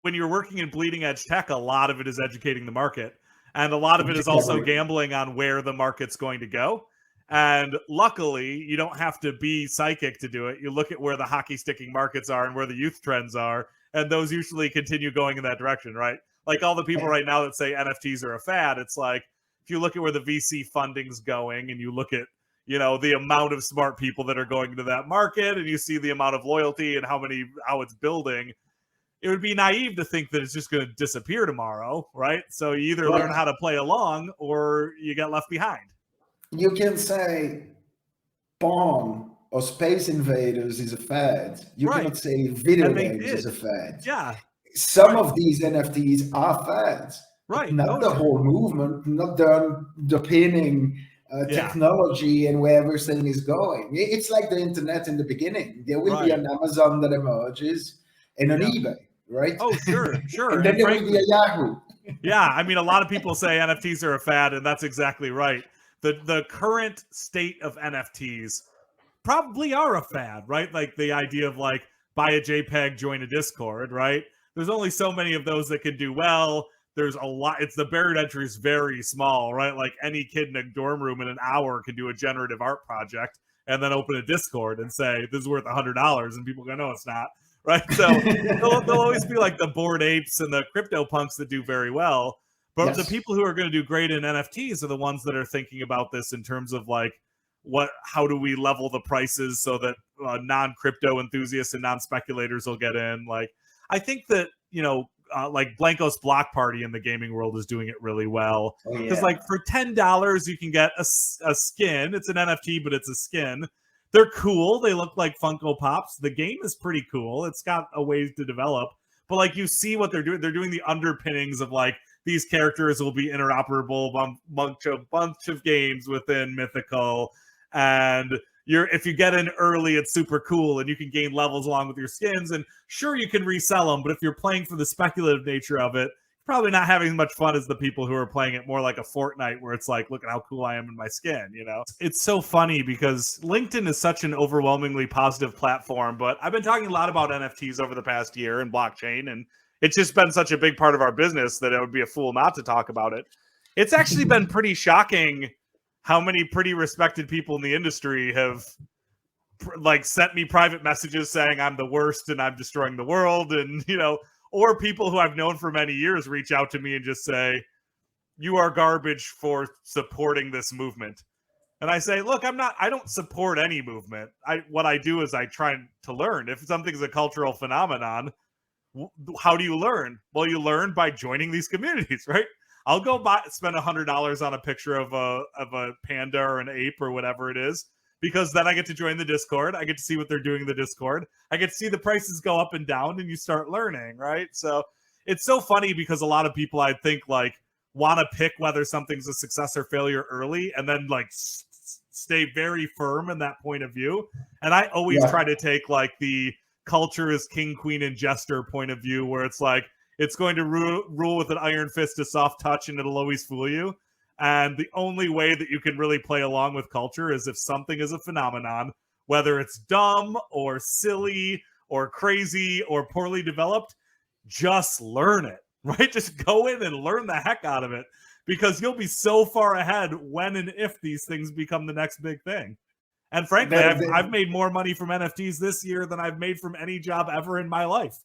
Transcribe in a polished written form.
when you're working in bleeding edge tech, a lot of it is educating the market. And a lot of it is also Exactly. gambling on where the market's going to go. And luckily, you don't have to be psychic to do it. You look at where the hockey sticking markets are and where the youth trends are, and those usually continue going in that direction, right? Like all the people right now that say NFTs are a fad, it's like if you look at where the VC funding's going and you look at, you know, the amount of smart people that are going into that market and you see the amount of loyalty and how it's building, it would be naive to think that it's just going to disappear tomorrow, right? So you either learn how to play along or you get left behind. You can say Pong or Space Invaders is a fad. You cannot say video games is a fad. Yeah. Some of these NFTs are fads. Right. Not the whole movement, not the pinning technology and where everything is going. It's like the internet in the beginning. There will be an Amazon that emerges and an eBay, right? Oh, sure. And then there will be a Yahoo. Yeah, I mean, a lot of people say NFTs are a fad, and that's exactly right. The current state of NFTs probably are a fad, right? Like the idea of like buy a JPEG, join a Discord, right? There's only so many of those that can do well. There's a lot. It's the barrier to entry is very small, right? Like any kid in a dorm room in an hour can do a generative art project and then open a Discord and say this is worth $100, and people go, no, it's not, right? So there'll always be like the Bored Apes and the crypto punks that do very well, but the people who are going to do great in NFTs are the ones that are thinking about this in terms of like how do we level the prices so that non-crypto enthusiasts and non-speculators will get in. Like I think that, you know, like Blanco's Block Party in the gaming world is doing it really well. Because like for $10 you can get a skin. It's an NFT, but it's a skin. They're cool. They look like Funko Pops. The game is pretty cool. It's got a ways to develop. But like you see what they're doing. They're doing the underpinnings of like these characters will be interoperable bunch of games within Mythical. And if you get in early, it's super cool and you can gain levels along with your skins. And sure, you can resell them, but if you're playing for the speculative nature of it, you're probably not having as much fun as the people who are playing it more like a Fortnite where it's like, look at how cool I am in my skin, you know? It's so funny because LinkedIn is such an overwhelmingly positive platform, but I've been talking a lot about NFTs over the past year and blockchain, and it's just been such a big part of our business that it would be a fool not to talk about it. It's actually been pretty shocking how many pretty respected people in the industry have like sent me private messages saying I'm the worst and I'm destroying the world. And, you know, or people who I've known for many years reach out to me and just say, you are garbage for supporting this movement. And I say, look, I don't support any movement. What I do is I try to learn. If something's a cultural phenomenon, how do you learn? Well, you learn by joining these communities, right? I'll go spend $100 on a picture of a panda or an ape or whatever it is, because then I get to join the Discord. I get to see what they're doing in the Discord. I get to see the prices go up and down, and you start learning, right? So it's so funny because a lot of people, I think, like want to pick whether something's a success or failure early, and then like stay very firm in that point of view. And I always try to take like the culture is king, queen, and jester point of view, where it's like, it's going to rule with an iron fist, a soft touch, and it'll always fool you. And the only way that you can really play along with culture is if something is a phenomenon, whether it's dumb or silly or crazy or poorly developed, just learn it, right? Just go in and learn the heck out of it, because you'll be so far ahead when and if these things become the next big thing. And frankly, I've made more money from NFTs this year than I've made from any job ever in my life.